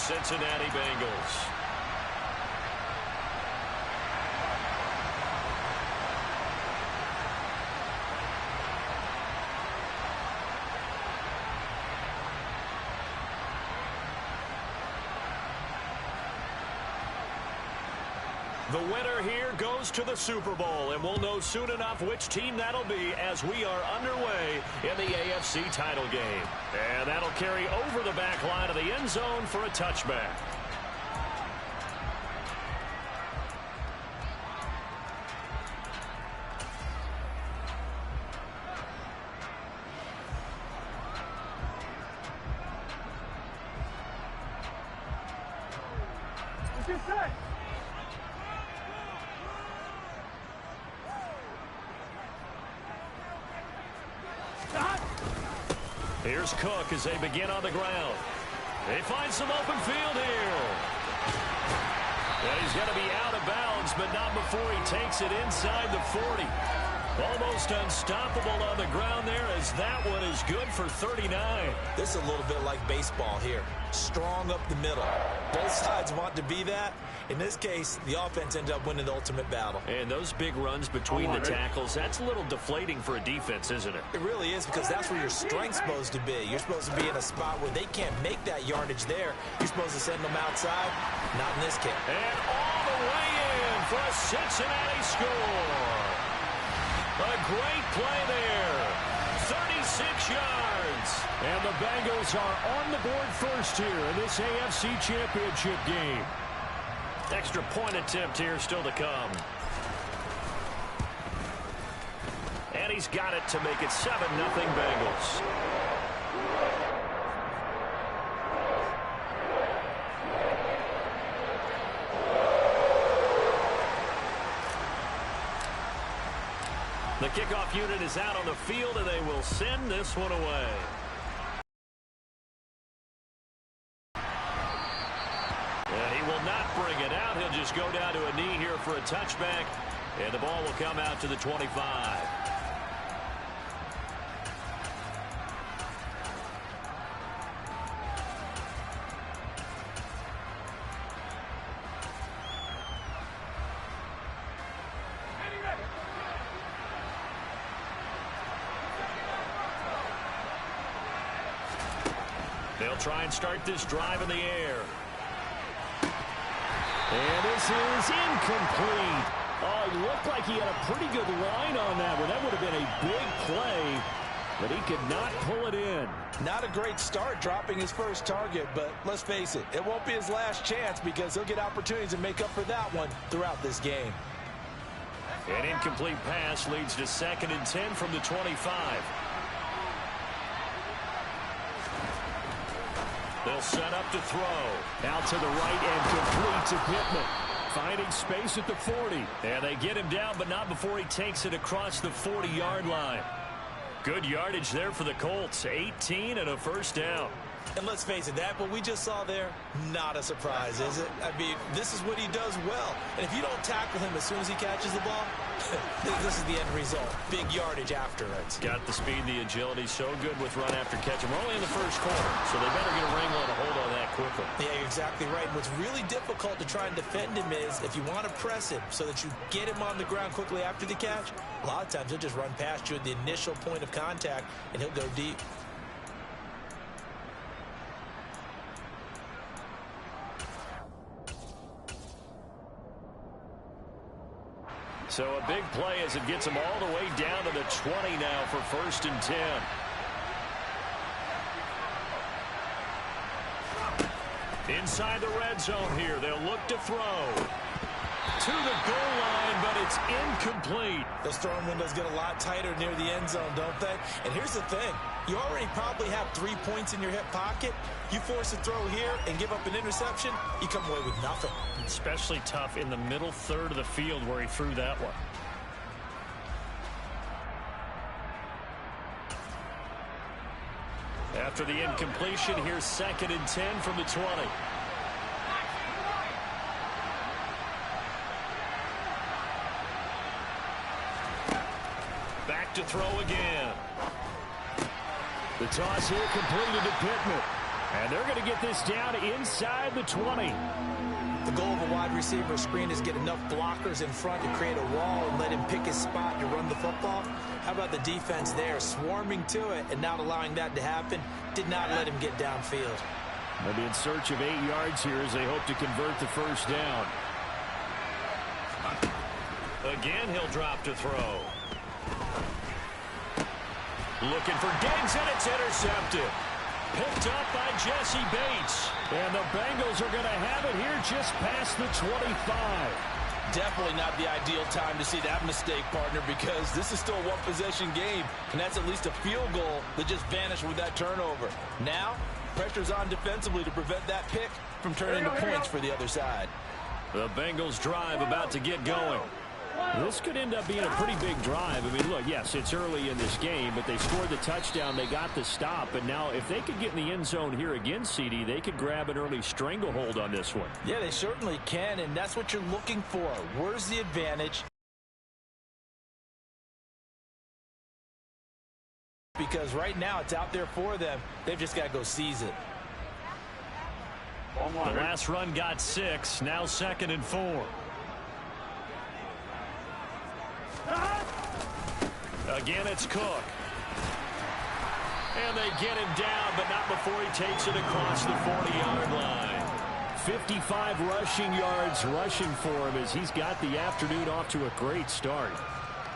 Cincinnati Bengals. The winner here goes to the Super Bowl, and we'll know soon enough which team that'll be as we are underway in the AFC title game. And that'll carry over the back line of the end zone for a touchback. What's your set? Here's Cook as they begin on the ground. They find some open field here. And he's going to be out of bounds, but not before he takes it inside the 40. Almost unstoppable on the ground there as that one is good for 39. This is a little bit like baseball here. Strong up the middle. Both sides want to be that. In this case, the offense ended up winning the ultimate battle. And those big runs between the tackles, that's a little deflating for a defense, isn't it? It really is, because that's where your strength's supposed to be. You're supposed to be in a spot where they can't make that yardage there. You're supposed to send them outside. Not in this case. And all the way in for a Cincinnati score. A great play there. 36 yards. And the Bengals are on the board first here in this AFC Championship game. Extra point attempt here still to come. And he's got it to make it 7-0 Bengals. The kickoff unit is out on the field, and they will send this one away. And he will not bring it out. He'll just go down to a knee here for a touchback, and the ball will come out to the 25. They'll try and start this drive in the air. And this is incomplete. Oh, it looked like he had a pretty good line on that one. That would have been a big play, but he could not pull it in. Not a great start dropping his first target, but let's face it, it won't be his last chance because he'll get opportunities to make up for that one throughout this game. An incomplete pass leads to 2nd and 10 from the 25. They'll set up to throw. Out to the right and complete to Pittman. Finding space at the 40. And they get him down, but not before he takes it across the 40-yard line. Good yardage there for the Colts. 18 and a first down. And let's face it, that what we just saw there, not a surprise, is it? I mean, this is what he does well. And if you don't tackle him as soon as he catches the ball, this is the end result. Big yardage after it. Got the speed, the agility, so good with run after catch. And we're only in the first quarter, so they better get a wrangle and a hold on that quickly. Yeah, you're exactly right. What's really difficult to try and defend him is if you want to press him so that you get him on the ground quickly after the catch, a lot of times he'll just run past you at the initial point of contact, and he'll go deep. So a big play as it gets him all the way down to the 20 now for 1st and 10. Inside the red zone here. They'll look to throw. To the goal line, but it's incomplete. Those throwing windows get a lot tighter near the end zone, don't they? And here's the thing. You already probably have 3 points in your hip pocket. You force a throw here and give up an interception, you come away with nothing. Especially tough in the middle third of the field where he threw that one. After the incompletion, here's 2nd and 10 from the 20. Back to throw again. The toss here completed to Pittman. And they're going to get this down inside the 20. The goal of a wide receiver screen is get enough blockers in front to create a wall and let him pick his spot to run the football. How about the defense there, swarming to it and not allowing that to happen? Did not let him get downfield. They'll be in search of 8 yards here as they hope to convert the first down. Again, he'll drop to throw. Looking for Diggs, and it's intercepted. Picked up by Jesse Bates. And the Bengals are going to have it here just past the 25. Definitely not the ideal time to see that mistake, partner, because this is still a one-possession game, and that's at least a field goal that just vanished with that turnover. Now, pressure's on defensively to prevent that pick from turning into points for the other side. The Bengals drive about to get going. This could end up being a pretty big drive. I mean, look, yes, it's early in this game, but they scored the touchdown. They got the stop. And now if they could get in the end zone here again, CD, they could grab an early stranglehold on this one. Yeah, they certainly can, and that's what you're looking for. Where's the advantage? Because right now it's out there for them. They've just got to go seize it. The last run got 6. Now 2nd and 4. Again, it's Cook. And they get him down, but not before he takes it across the 40-yard line. 55 rushing yards rushing for him as he's got the afternoon off to a great start.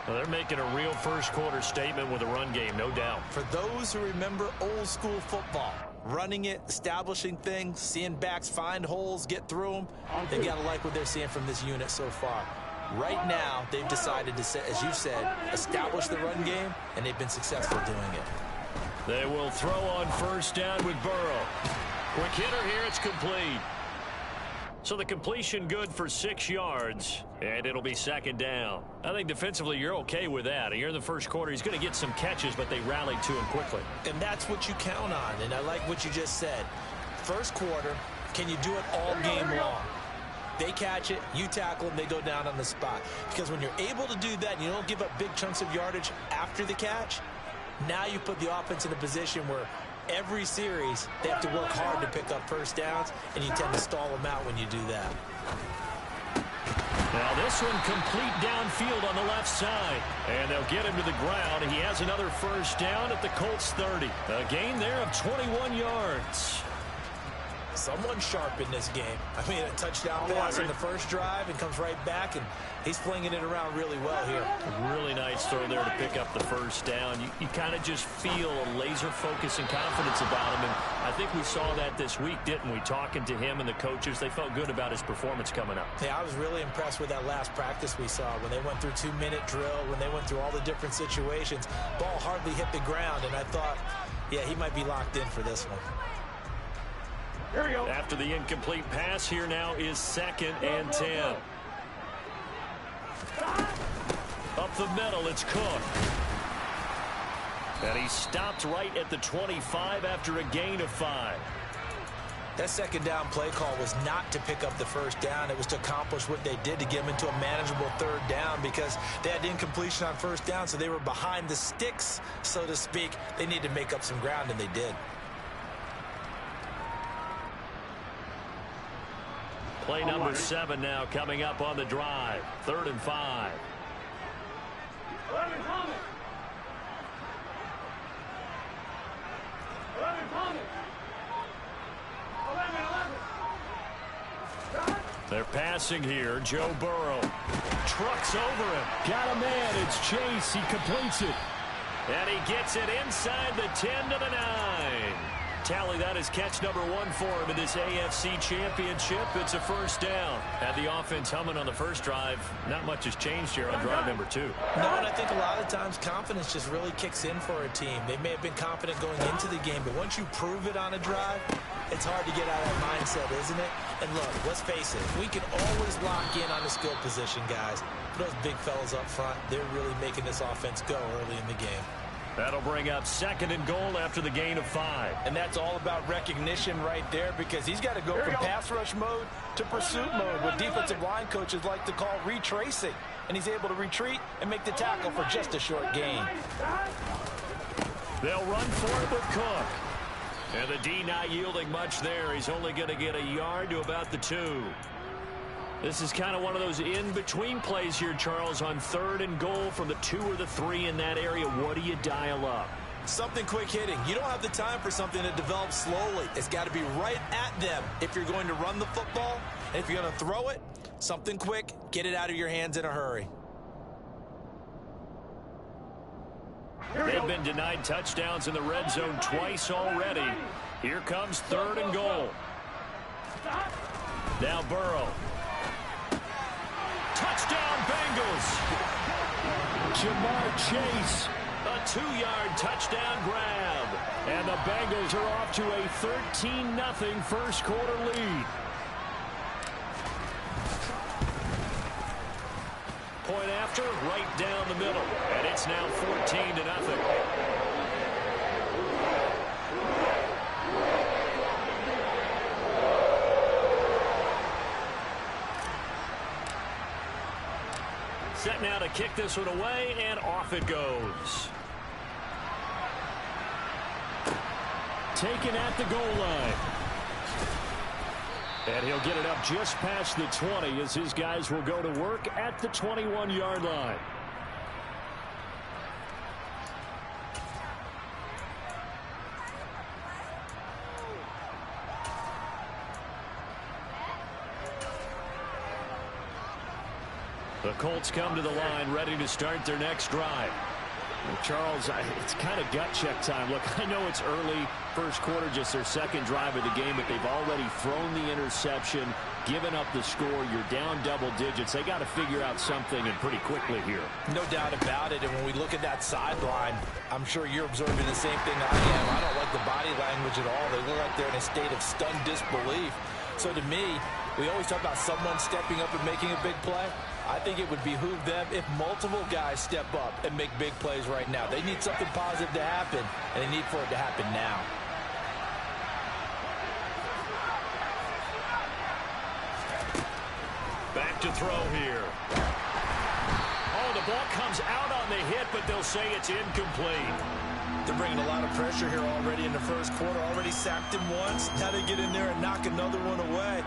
Well, they're making a real first-quarter statement with a run game, no doubt. For those who remember old-school football, running it, establishing things, seeing backs find holes, get through them, they got to like what they're seeing from this unit so far. Right now, they've decided to, as you said, establish the run game, and they've been successful doing it. They will throw on first down with Burrow. Quick hitter here, it's complete. So the completion good for 6 yards, and it'll be 2nd down. I think defensively you're okay with that. Here in the first quarter, he's going to get some catches, but they rallied to him quickly. And that's what you count on, and I like what you just said. First quarter, can you do it all game long? They catch it, you tackle them, they go down on the spot. Because when you're able to do that and you don't give up big chunks of yardage after the catch, now you put the offense in a position where every series they have to work hard to pick up first downs, and you tend to stall them out when you do that. Now this one complete downfield on the left side. And they'll get him to the ground. He has another first down at the Colts 30. A gain there of 21 yards. Someone sharp in this game. I mean, a touchdown pass in the first drive and comes right back, and he's flinging it around really well here. Really nice throw there to pick up the first down. You kind of just feel a laser focus and confidence about him, and I think we saw that this week, didn't we? Talking to him and the coaches, they felt good about his performance coming up. Yeah, I was really impressed with that last practice we saw when they went through 2-minute drill, when they went through all the different situations. Ball hardly hit the ground, and I thought, yeah, he might be locked in for this one. Here we go. After the incomplete pass, here now is 2nd and 10. Up the middle, it's Cook. And he stopped right at the 25 after a gain of 5. That 2nd down play call was not to pick up the first down. It was to accomplish what they did to get them into a manageable 3rd down because they had incompletion on first down, so they were behind the sticks, so to speak. They needed to make up some ground, and they did. Play number 7 now coming up on the drive. 3rd and 5. They're passing here. Joe Burrow trucks over him. Got a man. It's Chase. He completes it. And he gets it inside the 10 to the 9. Tally that is catch number 1 for him in this AFC Championship. It's a first down. Had the offense humming on the first drive. Not much has changed here on drive number 2. No, and I think a lot of times confidence just really kicks in for a team. They may have been confident going into the game, but once you prove it on a drive, it's hard to get out of that mindset, isn't it? And look, let's face it, we can always lock in on the skill position, guys. But those big fellas up front, they're really making this offense go early in the game. That'll bring up 2nd and goal after the gain of 5. And that's all about recognition right there because he's got to go from pass rush mode to pursuit mode, what defensive line coaches like to call retracing. And he's able to retreat and make the tackle for just a short gain. They'll run for it with Cook. And the D not yielding much there. He's only going to get a yard to about the 2. This is kind of one of those in-between plays here, Charles, on 3rd and goal from the 2 or the 3 in that area. What do you dial up? Something quick hitting. You don't have the time for something that develops slowly. It's got to be right at them if you're going to run the football. And if you're going to throw it, something quick, get it out of your hands in a hurry. They've been denied touchdowns in the red zone twice already. Here comes 3rd and goal. Now Burrow. Touchdown Bengals. Jamar Chase. A 2-yard touchdown grab. And the Bengals are off to a 13-0 first quarter lead. Point after, right down the middle. And it's now 14-0. Set now to kick this one away, and off it goes. Taken at the goal line. And he'll get it up just past the 20 as his guys will go to work at the 21-yard line. The Colts come to the line ready to start their next drive. Well, Charles, it's kind of gut check time. Look, I know it's early, first quarter, just their second drive of the game, but they've already thrown the interception, given up the score. You're down double digits. They got to figure out something, and pretty quickly here. No doubt about it. And when we look at that sideline, I'm sure you're observing the same thing I am. I don't like the body language at all. They look like they're in a state of stunned disbelief. So to me, we always talk about someone stepping up and making a big play. I think it would behoove them if multiple guys step up and make big plays right now. They need something positive to happen, and they need for it to happen now. Back to throw here. Oh, the ball comes out on the hit, but they'll say it's incomplete. They're bringing a lot of pressure here already in the first quarter. Already sacked him once. Now they get in there and knock another one away.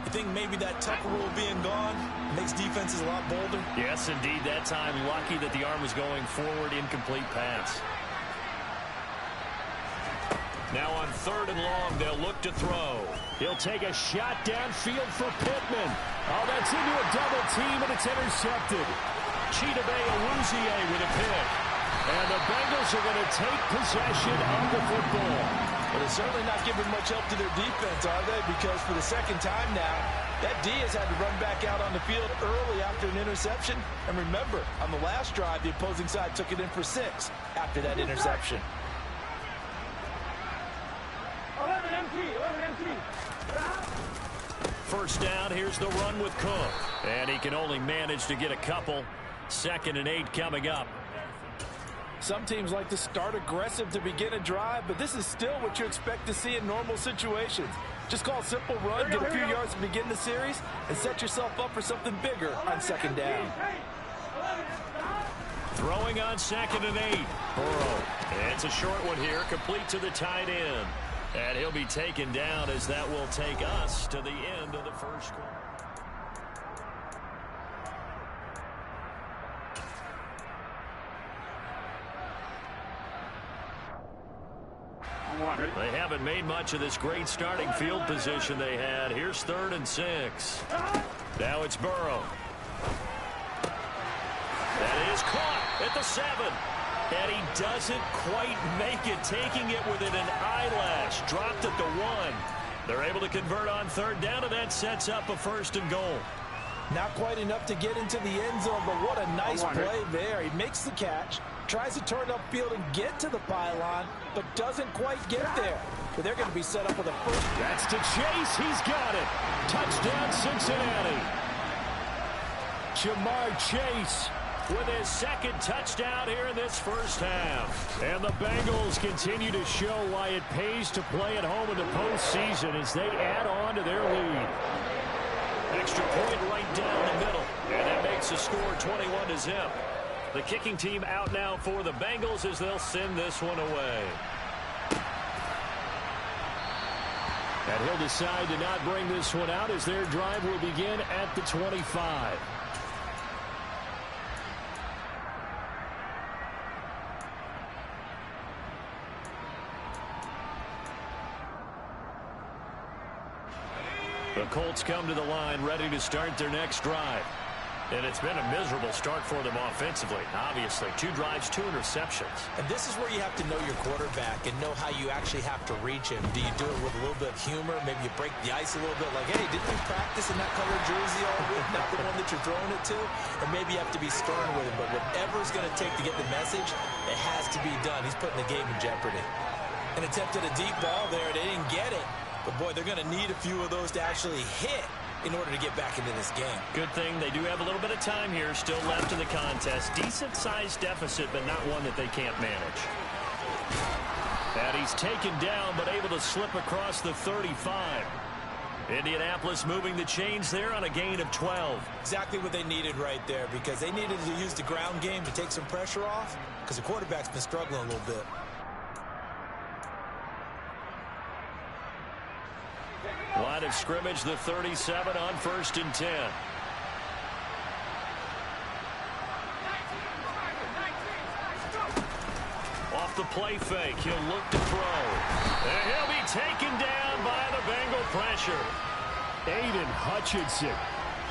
You think maybe that Tucker rule being gone makes defenses a lot bolder? Yes, indeed. That time, lucky that the arm was going forward, incomplete pass. Now on 3rd and long, they'll look to throw. He'll take a shot downfield for Pittman. Oh, that's into a double team, and it's intercepted. Chidobe Awuzie with a pick. And the Bengals are going to take possession of the football. Well, they're certainly not giving much help to their defense, are they? Because for the second time now, that D has had to run back out on the field early after an interception. And remember, on the last drive, the opposing side took it in for 6 after that interception. 11 First down, here's the run with Cook. And he can only manage to get a couple. 2nd and 8 coming up. Some teams like to start aggressive to begin a drive, but this is still what you expect to see in normal situations. Just call a simple run, get a few yards to begin the series, and set yourself up for something bigger on 2nd down. Throwing on 2nd and 8. Burrow. It's a short one here, complete to the tight end. And he'll be taken down as that will take us to the end of the first quarter. They haven't made much of this great starting field position they had. Here's 3rd and 6. Now it's Burrow. That is caught at the 7. And he doesn't quite make it, taking it within an eyelash. Dropped at the 1. They're able to convert on 3rd down, and that sets up a 1st and goal. Not quite enough to get into the end zone, but what a nice play there. He makes the catch, tries to turn upfield and get to the pylon, but doesn't quite get there. But they're going to be set up with a 1st. That's to Chase. He's got it. Touchdown, Cincinnati. Jamar Chase with his 2nd touchdown here in this first half. And the Bengals continue to show why it pays to play at home in the postseason as they add on to their lead. Extra point right down the middle. And that makes the score 21-0. The kicking team out now for the Bengals as they'll send this one away. And he'll decide to not bring this one out as their drive will begin at the 25. The Colts come to the line ready to start their next drive. And it's been a miserable start for them offensively. Obviously, 2 drives, 2 interceptions. And this is where you have to know your quarterback and know how you actually have to reach him. Do you do it with a little bit of humor? Maybe you break the ice a little bit like, hey, didn't we practice in that colored jersey all week? Not the one that you're throwing it to? Or maybe you have to be stern with him. But whatever it's going to take to get the message, it has to be done. He's putting the game in jeopardy. And attempted a deep ball there. They didn't get it. But, boy, they're going to need a few of those to actually hit in order to get back into this game. Good thing they do have a little bit of time here still left in the contest. Decent-sized deficit, but not one that they can't manage. And he's taken down, but able to slip across the 35. Indianapolis moving the chains there on a gain of 12. Exactly what they needed right there, because they needed to use the ground game to take some pressure off, because the quarterback's been struggling a little bit. Line of scrimmage, the 37 on 1st and 10. Off the play fake, he'll look to throw. And he'll be taken down by the Bengal pressure. Aiden Hutchinson.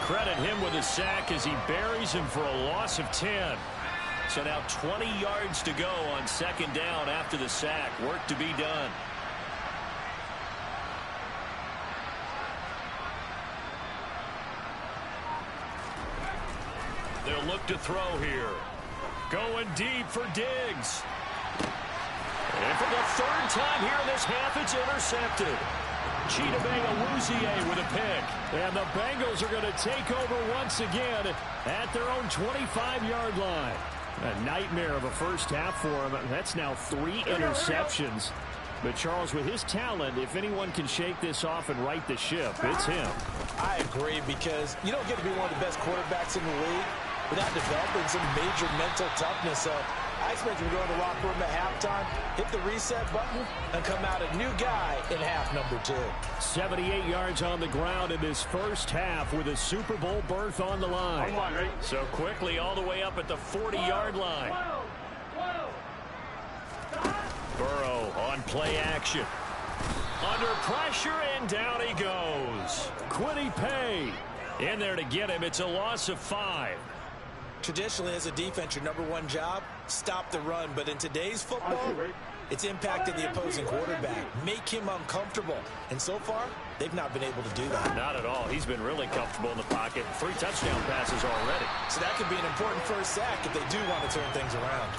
Credit him with a sack as he buries him for a loss of 10. So now 20 yards to go on 2nd down after the sack. Work to be done. They'll look to throw here. Going deep for Diggs. And for the 3rd time here in this half, it's intercepted. Chidobe Awuzie with a pick. And the Bengals are going to take over once again at their own 25-yard line. A nightmare of a first half for him. That's now 3 interceptions. But, Charles, with his talent, if anyone can shake this off and right the ship, it's him. I agree, because you don't get to be one of the best quarterbacks in the league without developing some major mental toughness. So I expect him to go in the locker room at halftime, hit the reset button, and come out a new guy in half number 2. 78 yards on the ground in this first half with a Super Bowl berth on the line. So quickly all the way up at the 40-yard line. Burrow on play action. Under pressure, and down he goes. Quiddy Pay in there to get him. It's a loss of 5. Traditionally, as a defense, your number 1 job, stop the run. But in today's football, it's impacted the opposing quarterback. Make him uncomfortable. And so far, they've not been able to do that. Not at all. He's been really comfortable in the pocket. 3 touchdown passes already. So that could be an important first sack if they do want to turn things around.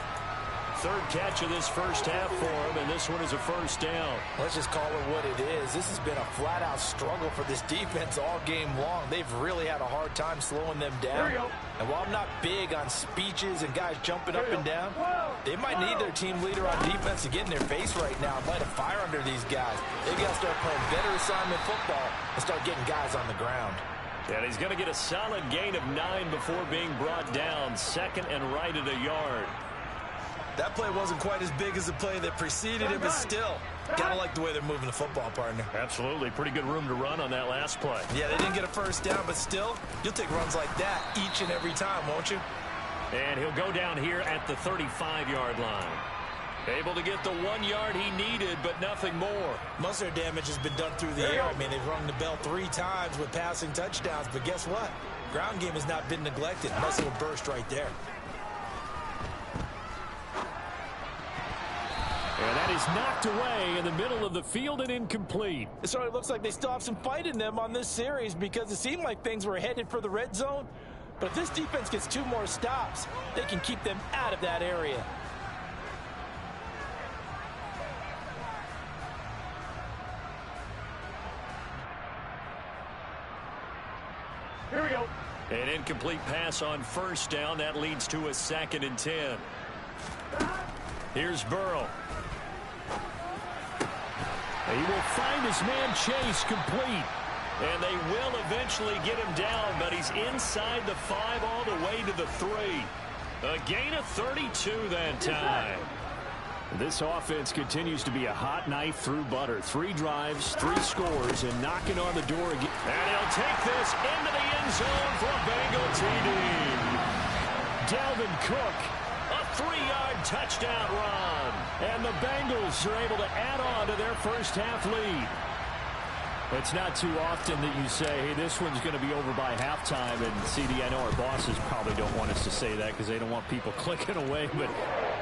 3rd catch of this first half for him, and this one is a first down. Let's just call it what it is. This has been a flat-out struggle for this defense all game long. They've really had a hard time slowing them down. And while I'm not big on speeches and guys jumping up and down, they might need their team leader on defense to get in their face right now and light a fire under these guys. They've got to start playing better assignment football and start getting guys on the ground. And he's going to get a solid gain of 9 before being brought down. 2nd and right at a yard. That play wasn't quite as big as the play that preceded it, but still, gotta like the way they're moving the football, partner. Absolutely. Pretty good room to run on that last play. Yeah, they didn't get a first down, but still, you'll take runs like that each and every time, won't you? And he'll go down here at the 35-yard line. Able to get the 1 yard he needed, but nothing more. Most of their damage has been done through the air. I mean, they've rung the bell 3 times with passing touchdowns, but guess what? Ground game has not been neglected. Nice little burst right there. And that is knocked away in the middle of the field and incomplete. It certainly looks like they still have some fight in them on this series, because it seemed like things were headed for the red zone. But if this defense gets 2 more stops, they can keep them out of that area. Here we go. An incomplete pass on first down. That leads to a 2nd and 10. Here's Burrow. He will find his man Chase complete. And they will eventually get him down, but he's inside the 5 all the way to the 3. A gain of 32 that time. This offense continues to be a hot knife through butter. 3 drives, 3 scores, and knocking on the door again. And he'll take this into the end zone for a Bengal TD. Dalvin Cook, a 3-yard touchdown run. And the Bengals are able to add on to their first half lead. It's not too often that you say, hey, this one's going to be over by halftime. And, CD, I know our bosses probably don't want us to say that because they don't want people clicking away. But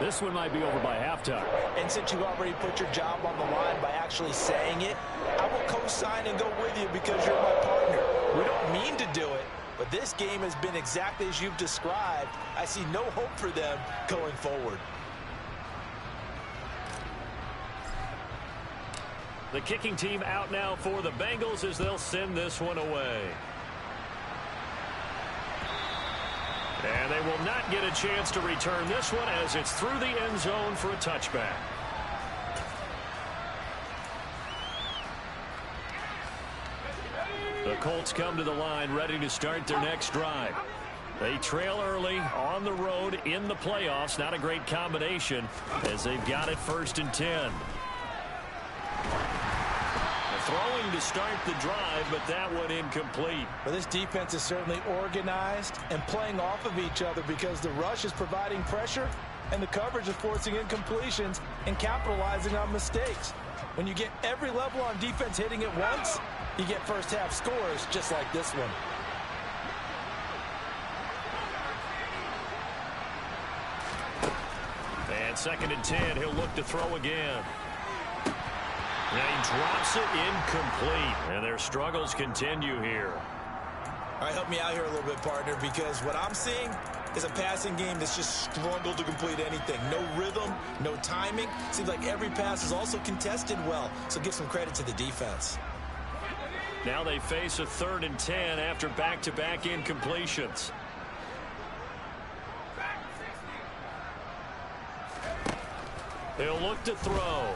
this one might be over by halftime. And since you already put your job on the line by actually saying it, I will co-sign and go with you because you're my partner. We don't mean to do it, but this game has been exactly as you've described. I see no hope for them going forward. The kicking team out now for the Bengals as they'll send this one away. And they will not get a chance to return this one as it's through the end zone for a touchback. The Colts come to the line ready to start their next drive. They trail early on the road in the playoffs. Not a great combination as they've got it 1st and 10. Throwing to start the drive, but that one incomplete. Well, this defense is certainly organized and playing off of each other because the rush is providing pressure and the coverage is forcing incompletions and capitalizing on mistakes. When you get every level on defense hitting at once, you get first half scores just like this one. And 2nd and 10, he'll look to throw again. And he drops it incomplete. And their struggles continue here. All right, help me out here a little bit, partner, because what I'm seeing is a passing game that's just struggled to complete anything. No rhythm, no timing. Seems like every pass is also contested well. So give some credit to the defense. Now they face a 3rd and 10 after back-to-back incompletions. He'll look to throw.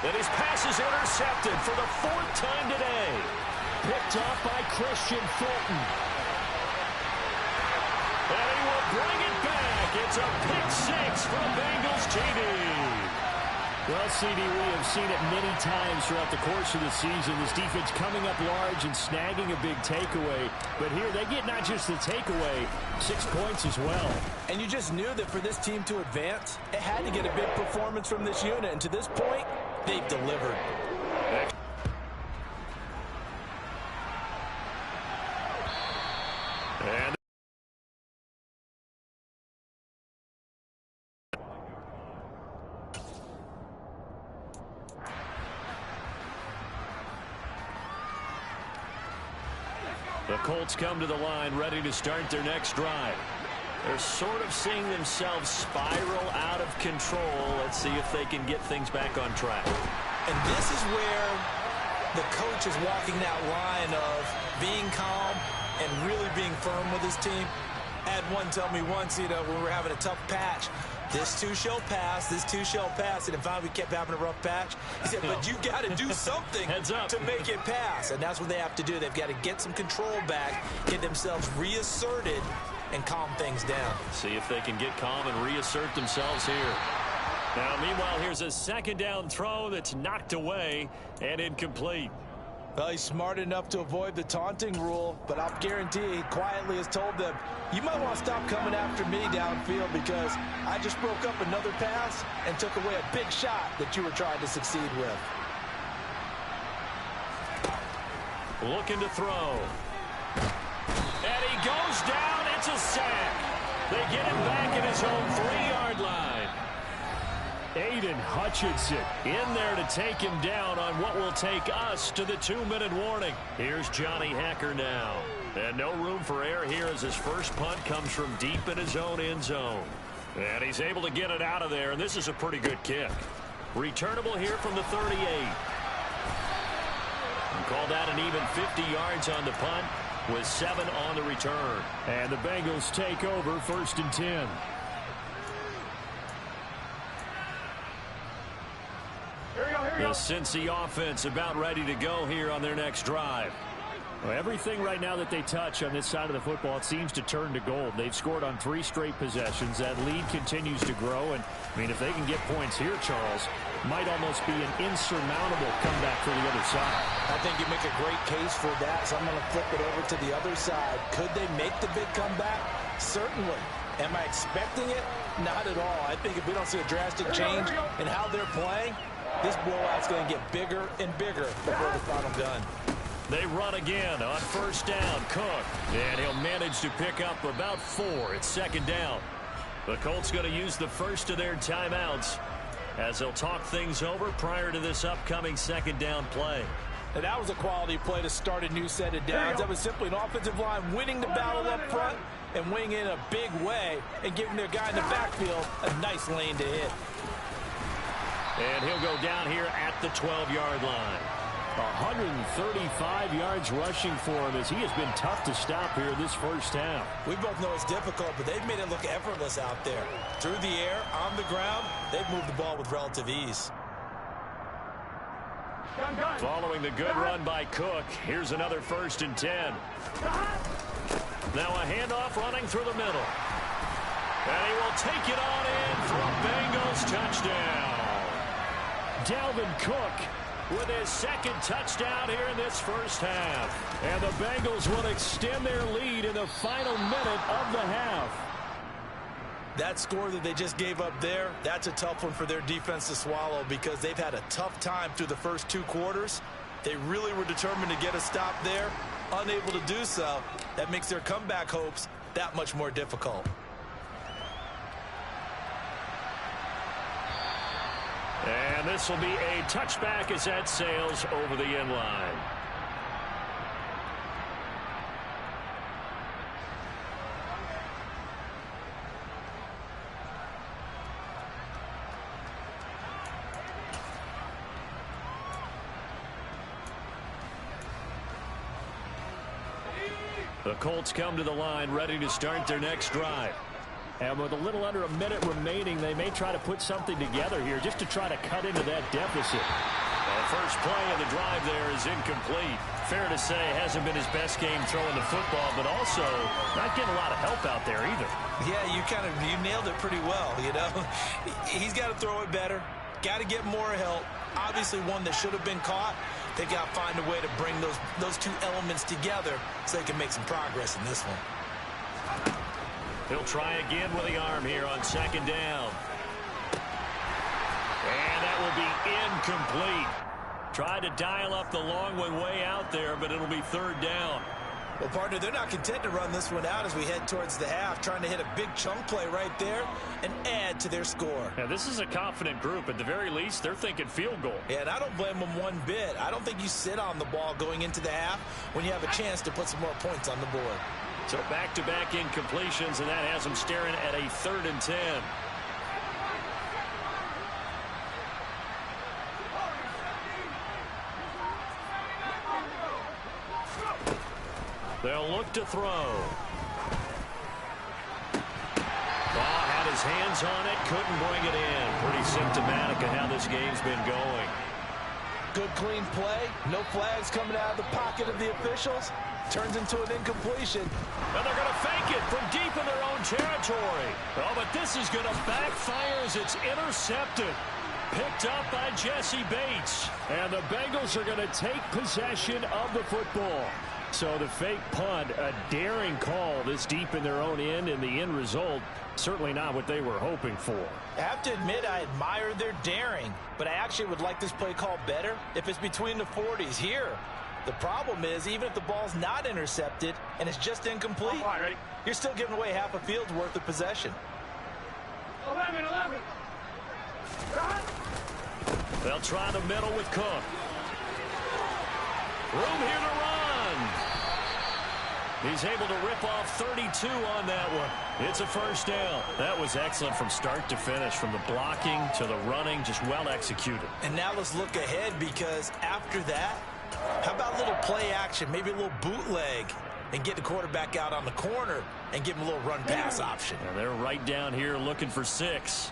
And his pass is intercepted for the 4th time today. Picked off by Christian Fulton. And he will bring it back. It's a pick-6 for a Bengals TD. Well, CD, we have seen it many times throughout the course of the season. This defense coming up large and snagging a big takeaway. But here they get not just the takeaway, 6 points as well. And you just knew that for this team to advance, it had to get a big performance from this unit. And to this point, they've delivered. And the Colts come to the line ready to start their next drive. They're sort of seeing themselves spiral out of control. Let's see if they can get things back on track. And this is where the coach is walking that line of being calm and really being firm with his team. I had one tell me once, when we were having a tough patch, this too shall pass, this too shall pass. And finally we kept having a rough patch. He said, but you got to do something to make it pass. And that's what they have to do. They've got to get some control back, get themselves reasserted, and calm things down. See if they can get calm and reassert themselves here. Now, meanwhile, here's a 2nd down throw that's knocked away and incomplete. Well, he's smart enough to avoid the taunting rule, but I'll guarantee he quietly has told them, you might want to stop coming after me downfield because I just broke up another pass and took away a big shot that you were trying to succeed with. Looking to throw. And he goes down. It's a sack. They get him back at his own 3-yard line. Aiden Hutchinson in there to take him down on what will take us to the 2-minute warning. Here's Johnny Hacker now. And no room for error here as his first punt comes from deep in his own end zone. And he's able to get it out of there, and this is a pretty good kick. Returnable here from the 38. And call that an even 50 yards on the punt with 7 on the return. And the Bengals take over 1st and 10. The Cincy offense about ready to go here on their next drive. Well, everything right now that they touch on this side of the football, it seems to turn to gold. They've scored on 3 straight possessions. That lead continues to grow. And, I mean, if they can get points here, Charles, might almost be an insurmountable comeback for the other side. I think you make a great case for that, so I'm going to flip it over to the other side. Could they make the big comeback? Certainly. Am I expecting it? Not at all. I think if we don't see a drastic change in how they're playing, this blowout's going to get bigger and bigger before the final gun. They run again on first down. Cook. And he'll manage to pick up about 4. It's second down. The Colts going to use the first of their timeouts as they'll talk things over prior to this upcoming second down play. And that was a quality play to start a new set of downs. That was simply an offensive line winning the battle up front and winning in a big way and giving their guy in the backfield a nice lane to hit. And he'll go down here at the 12-yard line. 135 yards rushing for him as he has been tough to stop here this first half. We both know it's difficult, but they've made it look effortless out there. Through the air, on the ground, they've moved the ball with relative ease. Following the good run by Cook, here's another 1st and 10. Now a handoff running through the middle. And he will take it on in for a Bengals touchdown. Dalvin Cook with his 2nd touchdown here in this first half. And the Bengals will extend their lead in the final minute of the half. That score that they just gave up there, that's a tough one for their defense to swallow because they've had a tough time through the first 2 quarters. They really were determined to get a stop there, unable to do so. That makes their comeback hopes that much more difficult. And this will be a touchback as that sails over the end line. The Colts come to the line ready to start their next drive. And with a little under a minute remaining, they may try to put something together here just to try to cut into that deficit. The first play of the drive there is incomplete. Fair to say, hasn't been his best game throwing the football, but also not getting a lot of help out there either. Yeah, you nailed it pretty well, you know. He's got to throw it better, got to get more help. Obviously one that should have been caught. They got to find a way to bring those 2 elements together so they can make some progress in this one. He'll try again with the arm here on 2nd down. And that will be incomplete. Tried to dial up the long one way out there, but it'll be 3rd down. Well, partner, they're not content to run this one out as we head towards the half, trying to hit a big chunk play right there and add to their score. Now, this is a confident group. At the very least, they're thinking field goal. Yeah, and I don't blame them one bit. I don't think you sit on the ball going into the half when you have a chance to put some more points on the board. So back-to-back incompletions, and that has them staring at a 3rd and 10. They'll look to throw. Had his hands on it, couldn't bring it in. Pretty symptomatic of how this game's been going. Good clean play, no flags coming out of the pocket of the officials. Turns into an incompletion. And they're going to fake it from deep in their own territory. Oh, but this is going to backfire as it's intercepted. Picked up by Jesse Bates. And the Bengals are going to take possession of the football. So the fake punt, a daring call this deep in their own end, and the end result, certainly not what they were hoping for. I have to admit, I admire their daring, but I actually would like this play called better if it's between the 40s here. The problem is, even if the ball's not intercepted and it's just incomplete, you're still giving away half a field's worth of possession. 11. They'll try the middle with Cook. Room here to run. He's able to rip off 32 on that one. It's a 1st down. That was excellent from start to finish, from the blocking to the running, just well executed. And now let's look ahead, because after that, how about a little play action, maybe a little bootleg, and get the quarterback out on the corner and give him a little run-pass option. And they're right down here looking for 6.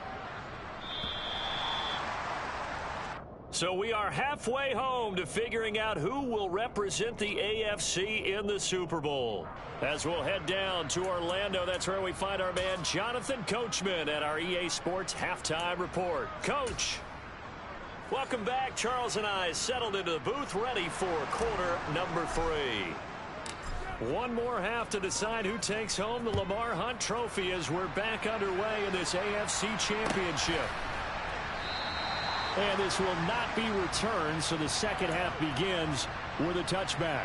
So we are halfway home to figuring out who will represent the AFC in the Super Bowl. As we'll head down to Orlando, that's where we find our man Jonathan Coachman at our EA Sports Halftime Report. Coach, welcome back. Charles and I settled into the booth ready for quarter number 3. One more half to decide who takes home the Lamar Hunt Trophy as we're back underway in this AFC Championship. And this will not be returned, so the second half begins with a touchback.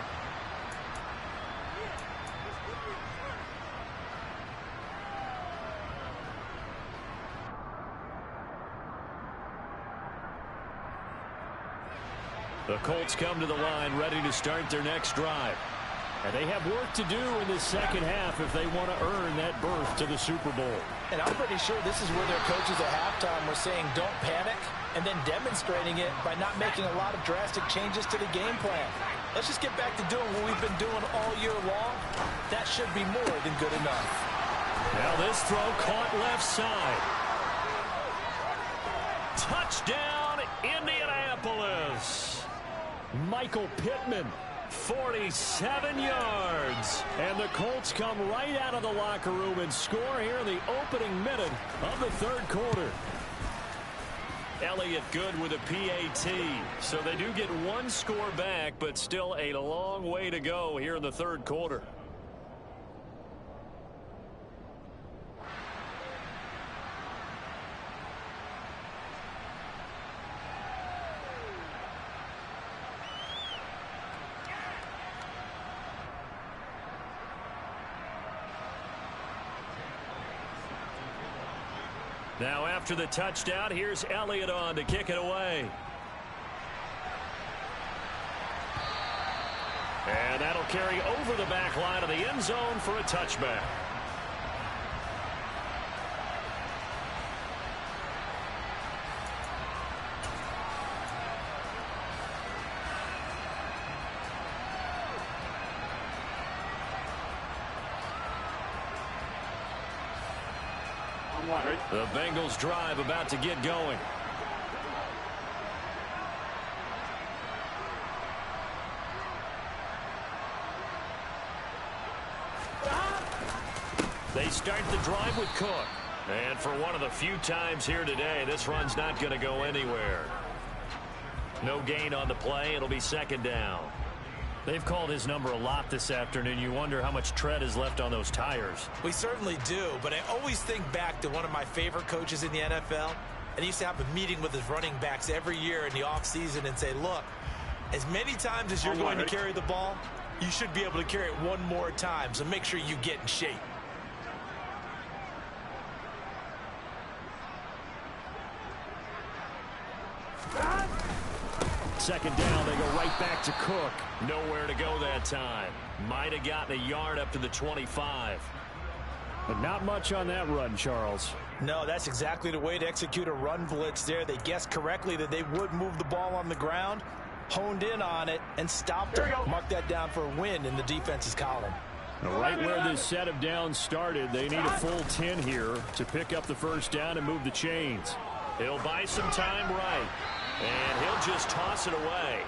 The Colts come to the line ready to start their next drive. And they have work to do in the second half if they want to earn that berth to the Super Bowl. And I'm pretty sure this is where their coaches at halftime were saying don't panic, and then demonstrating it by not making a lot of drastic changes to the game plan. Let's just get back to doing what we've been doing all year long. That should be more than good enough. Now this throw caught left side. Touchdown, Indianapolis. Michael Pittman, 47 yards. And the Colts come right out of the locker room and score here in the opening minute of the third quarter. Elliott good with a PAT. So they do get one score back, but still a long way to go here in the third quarter. Now after the touchdown, here's Elliott on to kick it away. And that'll carry over the back line of the end zone for a touchback. The Bengals drive about to get going. They start the drive with Cook. And for one of the few times here today, this run's not going to go anywhere. No gain on the play. It'll be second down. They've called his number a lot this afternoon. You wonder how much tread is left on those tires. We certainly do, but I always think back to one of my favorite coaches in the NFL. And he used to have a meeting with his running backs every year in the offseason and say, look, as many times as you're going to carry the ball, you should be able to carry it one more time. So make sure you get in shape. Second down, they go right back to Cook. Nowhere to go that time. Might have gotten a yard up to the 25. But not much on that run, Charles. No, that's exactly the way to execute a run blitz there. They guessed correctly that they would move the ball on the ground, honed in on it, and stopped it. Mark that down for a win in the defense's column. Right where this set of downs started, they need a full 10 here to pick up the first down and move the chains. He'll buy some time right. And he'll just toss it away.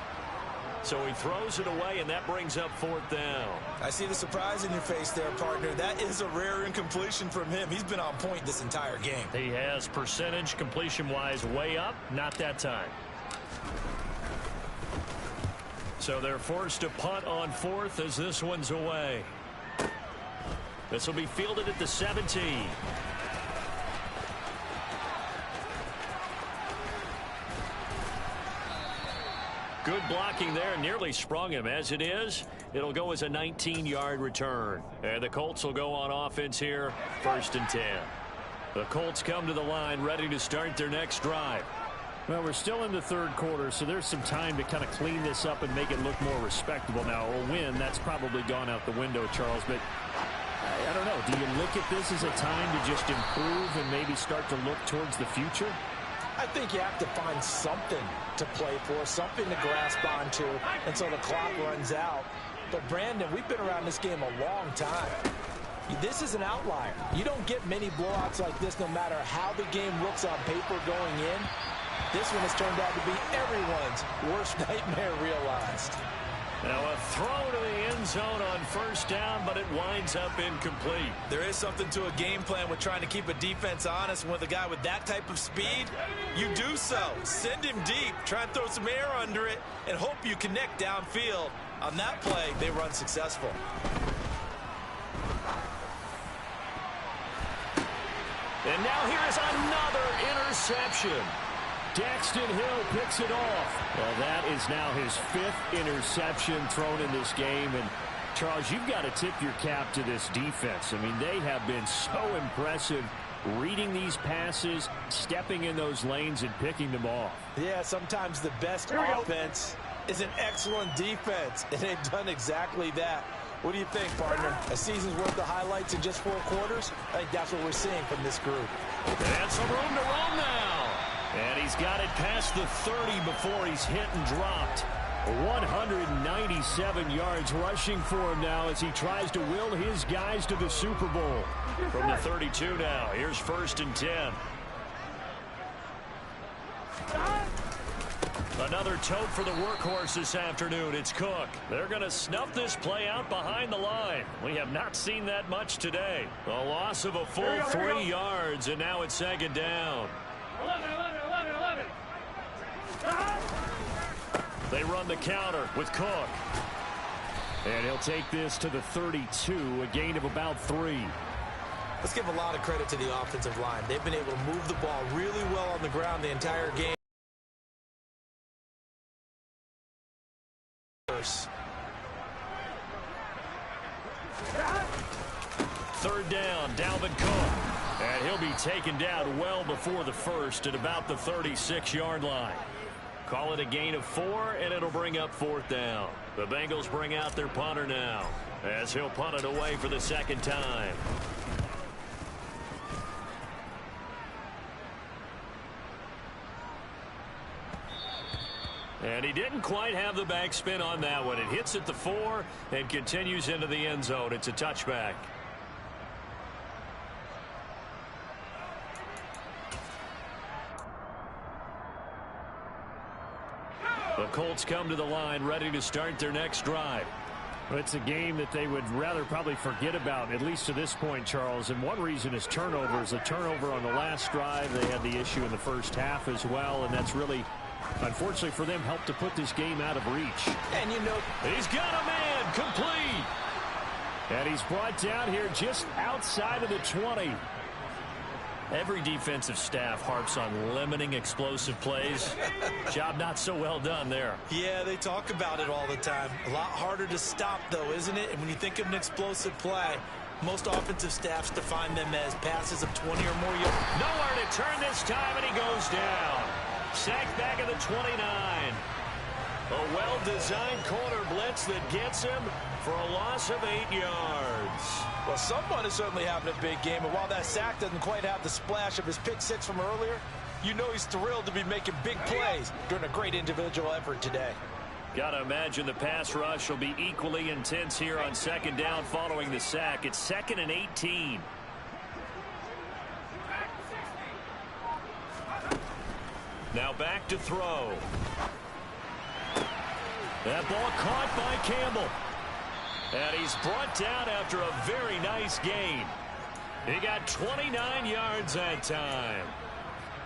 So he throws it away, and that brings up fourth down. I see the surprise in your face there, partner. That is a rare incompletion from him. He's been on point this entire game. He has percentage completion-wise way up. Not that time. So they're forced to punt on fourth as this one's away. This will be fielded at the 17. Good blocking there, nearly sprung him. As it is, it'll go as a 19-yard return. And the Colts will go on offense here, 1st and 10. The Colts come to the line ready to start their next drive. Well, we're still in the third quarter, so there's some time to kind of clean this up and make it look more respectable. Now, a win, that's probably gone out the window, Charles, but I don't know. Do you look at this as a time to just improve and maybe start to look towards the future? I think you have to find something to play for, something to grasp onto until the clock runs out. But, Brandon, we've been around this game a long time. This is an outlier. You don't get many blowouts like this no matter how the game looks on paper going in. This one has turned out to be everyone's worst nightmare realized. Now a throw to the end zone on first down, but it winds up incomplete. There is something to a game plan with trying to keep a defense honest. With a guy with that type of speed, you do so. Send him deep, try and throw some air under it, and hope you connect downfield. On that play, they were unsuccessful. And now here is another interception. Daxton Hill picks it off. Well, that is now his 5th interception thrown in this game. And, Charles, you've got to tip your cap to this defense. I mean, they have been so impressive reading these passes, stepping in those lanes, and picking them off. Yeah, sometimes the best offense is an excellent defense, and they've done exactly that. What do you think, partner? A season's worth of highlights in just 4 quarters? I think that's what we're seeing from this group. And some room to run now. And he's got it past the 30 before he's hit and dropped. 197 yards rushing for him now as he tries to will his guys to the Super Bowl. From the 32 now, here's 1st and 10. Another tote for the workhorse this afternoon. It's Cook. They're going to snuff this play out behind the line. We have not seen that much today. A loss of a full 3 yards, and now it's 2nd down. 11. They run the counter with Cook. And he'll take this to the 32, a gain of about 3. Let's give a lot of credit to the offensive line. They've been able to move the ball really well on the ground the entire game. 3rd down, Dalvin Cook. And he'll be taken down well before the 1st at about the 36-yard line. Call it a gain of 4, and it'll bring up 4th down. The Bengals bring out their punter now as he'll punt it away for the 2nd time. And he didn't quite have the backspin on that one. It hits at the 4 and continues into the end zone. It's a touchback. The Colts come to the line ready to start their next drive. It's a game that they would rather probably forget about, at least to this point, Charles. And one reason is turnovers. A turnover on the last drive. They had the issue in the first half as well, and that's really, unfortunately for them, helped to put this game out of reach. And you know, he's got a man complete. And he's brought down here just outside of the 20. Every defensive staff harps on limiting explosive plays. Job not so well done there. Yeah, they talk about it all the time. A lot harder to stop, though, isn't it? And when you think of an explosive play, most offensive staffs define them as passes of 20 or more yards. Nowhere to turn this time, and he goes down. Sacked back at the 29. A well-designed corner blitz that gets him for a loss of 8 yards. Well, someone is certainly having a big game, and while that sack doesn't quite have the splash of his pick 6 from earlier, you know he's thrilled to be making big plays during a great individual effort today. Got to imagine the pass rush will be equally intense here on 2nd down following the sack. It's 2nd and 18. Now back to throw. That ball caught by Campbell. And he's brought down after a very nice gain. He got 29 yards that time.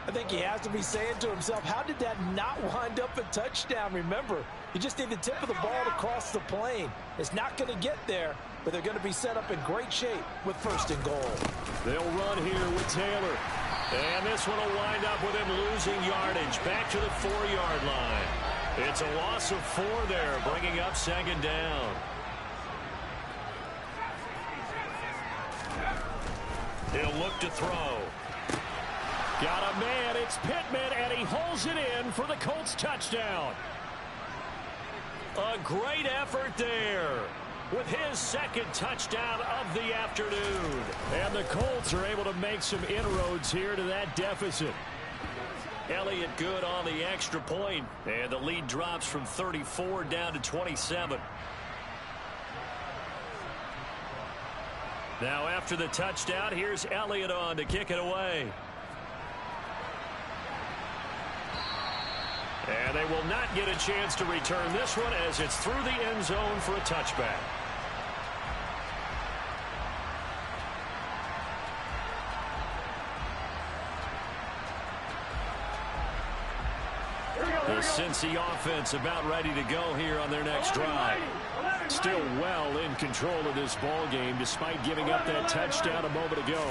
I think he has to be saying to himself, how did that not wind up a touchdown? Remember, you just need the tip of the ball to cross the plane. It's not going to get there, but they're going to be set up in great shape with 1st and goal. They'll run here with Taylor. And this one will wind up with him losing yardage back to the 4-yard line. It's a loss of 4 there, bringing up 2nd down. He'll look to throw. Got a man. It's Pittman, and he holds it in for the Colts touchdown. A great effort there with his 2nd touchdown of the afternoon. And the Colts are able to make some inroads here to that deficit. Elliott good on the extra point, and the lead drops from 34 down to 27. Now after the touchdown, here's Elliott on to kick it away. And they will not get a chance to return this one as it's through the end zone for a touchback. The Cincy offense about ready to go here on their next drive. Still well in control of this ball game despite giving up that touchdown a moment ago.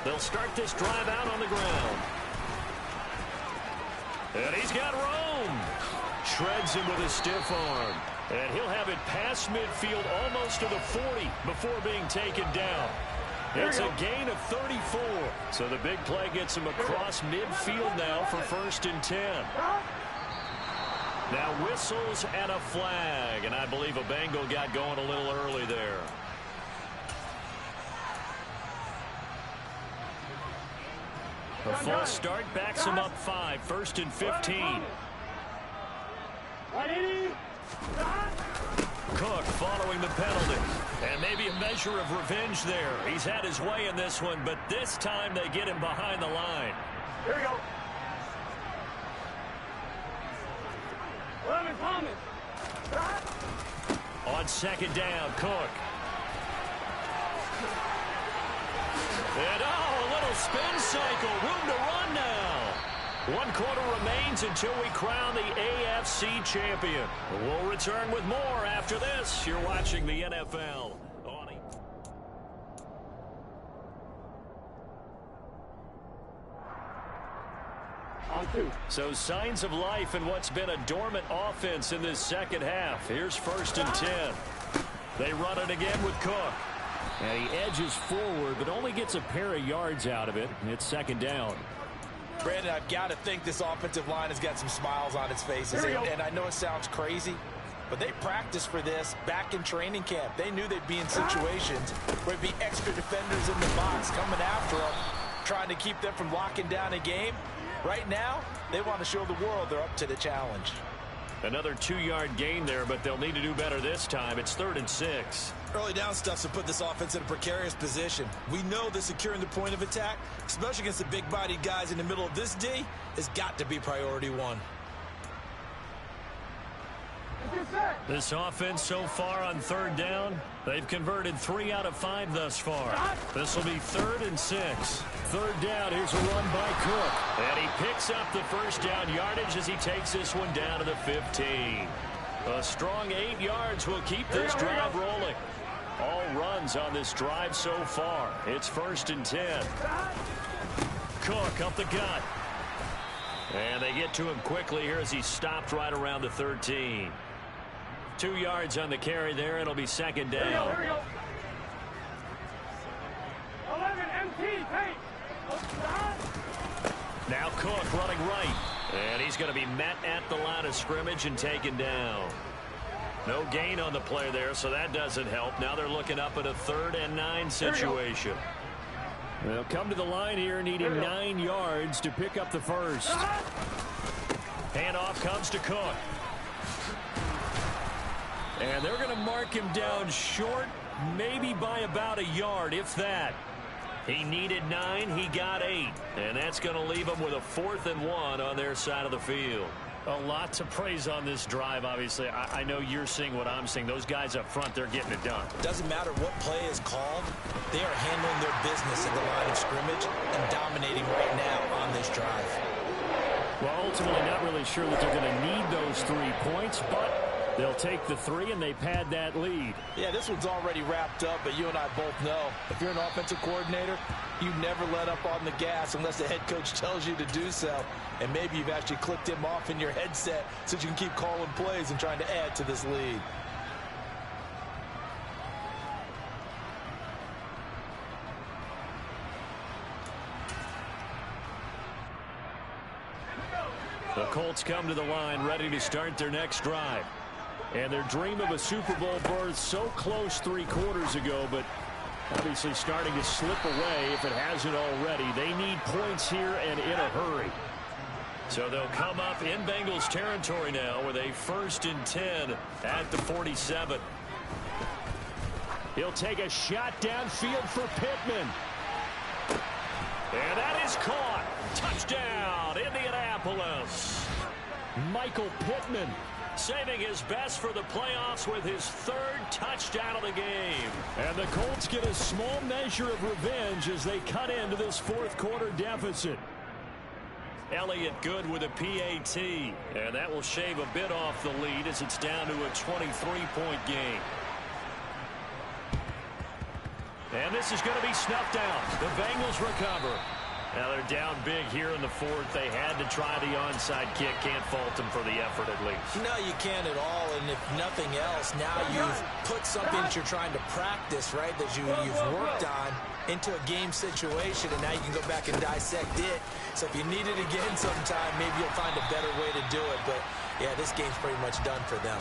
They'll start this drive out on the ground. And he's got room. Shreds him with a stiff arm. And he'll have it past midfield almost to the 40 before being taken down. It's a gain of 34. So the big play gets him across midfield now for 1st and 10. Now whistles and a flag. And I believe a Bengal got going a little early there. A false start backs him up 5. 1st and 15. Cook following the penalty. And maybe a measure of revenge there. He's had his way in this one, but this time they get him behind the line. Here we go. On 2nd down, Cook. And a little spin cycle. Room to run now. 1 quarter remains until we crown the AFC champion. We'll return with more after this. You're watching the NFL. So signs of life in what's been a dormant offense in this second half. Here's 1st and 10. They run it again with Cook. And he edges forward, but only gets a pair of yards out of it. It's 2nd down. Brandon, I've got to think this offensive line has got some smiles on its faces. And I know it sounds crazy, but they practiced for this back in training camp. They knew they'd be in situations where there'd be extra defenders in the box coming after them, trying to keep them from locking down a game. Right now, they want to show the world they're up to the challenge. Another 2-yard gain there, but they'll need to do better this time. It's 3rd and 6. Early down stuff to put this offense in a precarious position. We know that securing the point of attack, especially against the big-bodied guys in the middle of this D, has got to be priority 1. This offense so far on 3rd down, they've converted 3 out of 5 thus far. This will be 3rd and 6. 3rd down, here's a run by Cook. And he picks up the 1st down yardage as he takes this one down to the 15. A strong 8 yards will keep this drive rolling. All runs on this drive so far. It's 1st and 10. Cook up the gut. And they get to him quickly here as he stopped right around the 13. 2 yards on the carry there. It'll be 2nd down. Here we go. 11 MT, paint. Now Cook running right. And he's going to be met at the line of scrimmage and taken down. No gain on the play there, so that doesn't help. Now they're looking up at a 3rd and 9 situation. They'll come to the line here needing 9 yards to pick up the 1st. Handoff comes to Cook. And they're going to mark him down short, maybe by about a yard, if that. He needed 9, he got 8. And that's going to leave him with a 4th and 1 on their side of the field. A lot to praise on this drive, obviously. I know you're seeing what I'm seeing. Those guys up front, they're getting it done. Doesn't matter what play is called. They are handling their business at the line of scrimmage and dominating right now on this drive. Well, ultimately, not really sure that they're going to need those 3 points, but they'll take the 3 and they pad that lead. Yeah, this one's already wrapped up, but you and I both know if you're an offensive coordinator, you never let up on the gas unless the head coach tells you to do so. And maybe you've actually clicked him off in your headset so you can keep calling plays and trying to add to this lead. The Colts come to the line ready to start their next drive. And their dream of a Super Bowl berth so close 3 quarters ago, but obviously starting to slip away if it hasn't already. They need points here and in a hurry. So they'll come up in Bengals territory now with a 1st and 10 at the 47. He'll take a shot downfield for Pittman. And that is caught. Touchdown, Indianapolis. Michael Pittman saving his best for the playoffs with his third touchdown of the game. And the Colts get a small measure of revenge as they cut into this fourth quarter deficit. Elliott good with a PAT, and that will shave a bit off the lead as it's down to a 23-point game. And this is going to be snuffed out. The Bengals recover. Now they're down big here in the fourth. They had to try the onside kick. Can't fault them for the effort at least. No, you can't at all. And if nothing else, now you've put something that you're trying to practice, right, that you've worked on into a game situation, and now you can go back and dissect it. So if you need it again sometime, maybe you'll find a better way to do it. But, yeah, this game's pretty much done for them.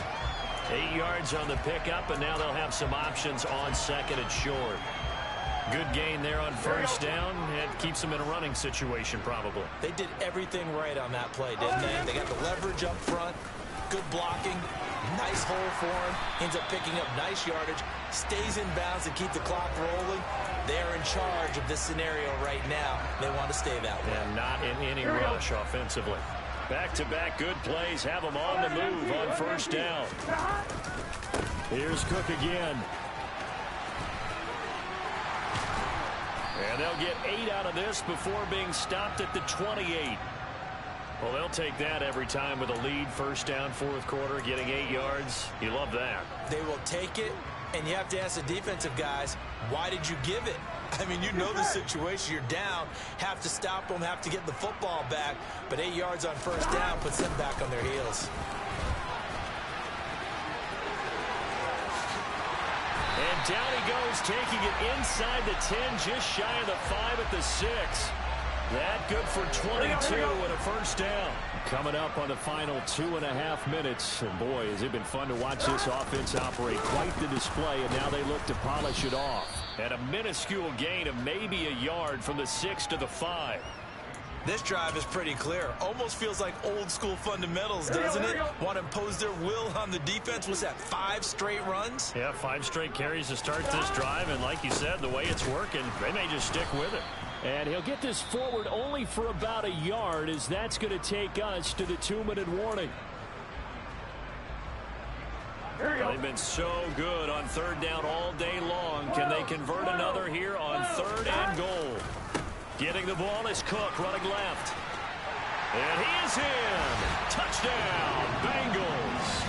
8 yards on the pickup, and now they'll have some options on second and short. Good gain there on first down. It keeps them in a running situation, probably. They did everything right on that play, didn't they? They got the leverage up front, good blocking, nice hole for him, ends up picking up nice yardage, stays in bounds to keep the clock rolling. They're in charge of this scenario right now. They want to stay that way. And not in any rush offensively. Back-to-back good plays have them on the move on first down. Here's Cook again. And they'll get 8 out of this before being stopped at the 28. Well, they'll take that every time with a lead. First down, fourth quarter, getting 8 yards. You love that. They will take it, and you have to ask the defensive guys, why did you give it? I mean, you know the situation. You're down, have to stop them, have to get the football back. But 8 yards on first down puts them back on their heels. And down he goes, taking it inside the 10, just shy of the 5 at the 6. That good for 22 and a first down. Coming up on the final 2.5 minutes. And boy, has it been fun to watch this offense operate. Quite the display, and now they look to polish it off. And a minuscule gain of maybe a yard from the 6 to the 5. This drive is pretty clear. Almost feels like old school fundamentals, doesn't it? Want to impose their will on the defense. What's that, 5 straight runs? Yeah, 5 straight carries to start this drive. And like you said, the way it's working, they may just stick with it. And he'll get this forward only for about a yard, as that's going to take us to the 2-minute warning. They've been so good on third down all day long. Can they convert another here on third and goal? Getting the ball is Cook running left. And he is in. Touchdown, Bengals.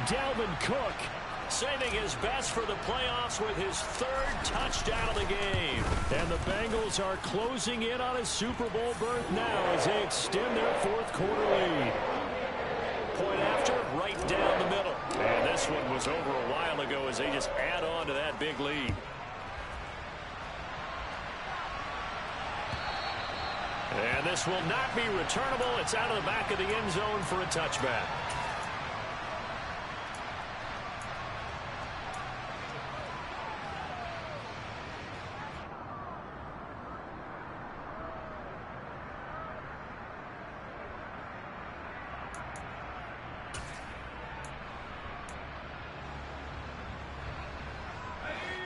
Dalvin Cook saving his best for the playoffs with his third touchdown of the game. And the Bengals are closing in on a Super Bowl berth now as they extend their fourth quarter lead. Point after, right down the middle. And this one was over a while ago as they just add on to that big lead. And this will not be returnable. It's out of the back of the end zone for a touchback.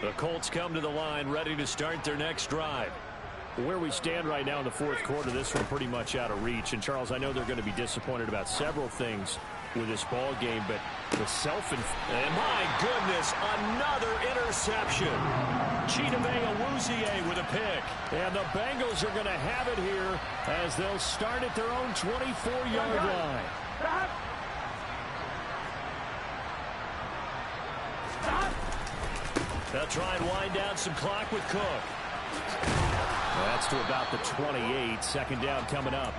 The Colts come to the line ready to start their next drive. Where we stand right now in the fourth quarter, this one pretty much out of reach. And, Charles, I know they're going to be disappointed about several things with this ball game, but the and my goodness, another interception. Chidobe Awuzie with a pick. And the Bengals are going to have it here as they'll start at their own 24-yard line. They'll try and wind down some clock with Cook. That's to about the 28. Second down coming up.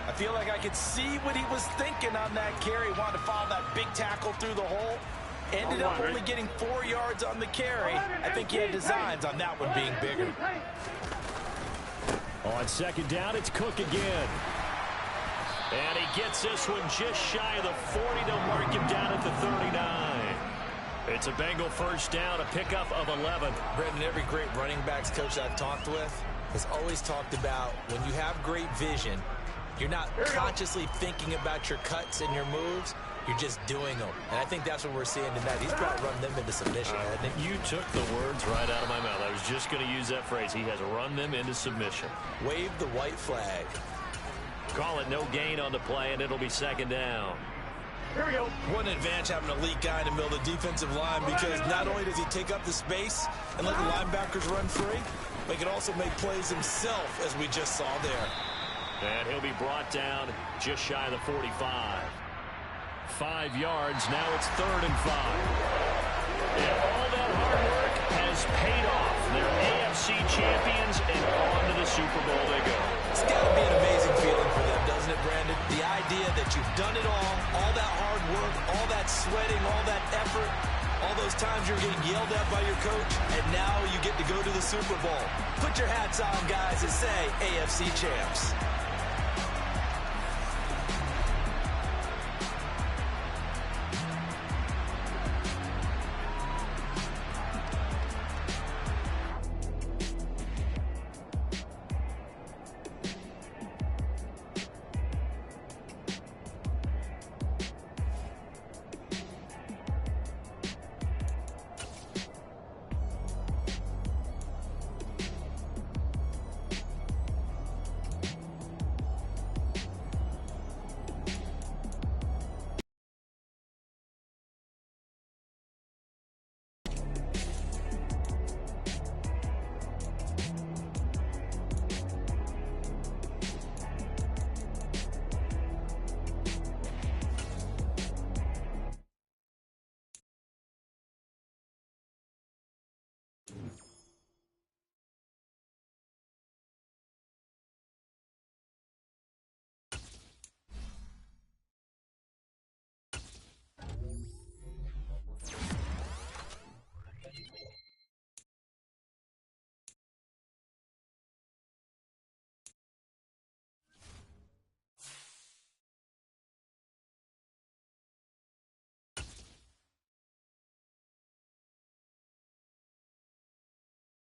I feel like I could see what he was thinking on that carry. Wanted to follow that big tackle through the hole. Ended up only getting 4 yards on the carry. I think he had designs on that one being bigger. On second down, it's Cook again. And he gets this one just shy of the 40. They'll mark him down at the 39. It's a Bengal first down, a pickup of 11. Brendan, every great running backs coach I've talked with has always talked about when you have great vision, you're not consciously thinking about your cuts and your moves. You're just doing them. And I think that's what we're seeing tonight. He's probably run them into submission, hasn't he? You took the words right out of my mouth. I was just going to use that phrase. He has run them into submission. Wave the white flag. Call it no gain on the play, and it'll be second down. Here we go. What an advantage having an elite guy in the middle of the defensive line, because not only does he take up the space and let the linebackers run free, but he can also make plays himself, as we just saw there. And he'll be brought down just shy of the 45. 5 yards. Now it's 3rd and 5. And all that hard work has paid off. They're AFC champions, and on to the Super Bowl they go. It's got to be an amazing feeling for them, doesn't it, Brandon? The idea that you've done it all that hard work, all that sweating, all that effort, all those times you're getting yelled at by your coach, and now you get to go to the Super Bowl. Put your hats on, guys, and say AFC champs.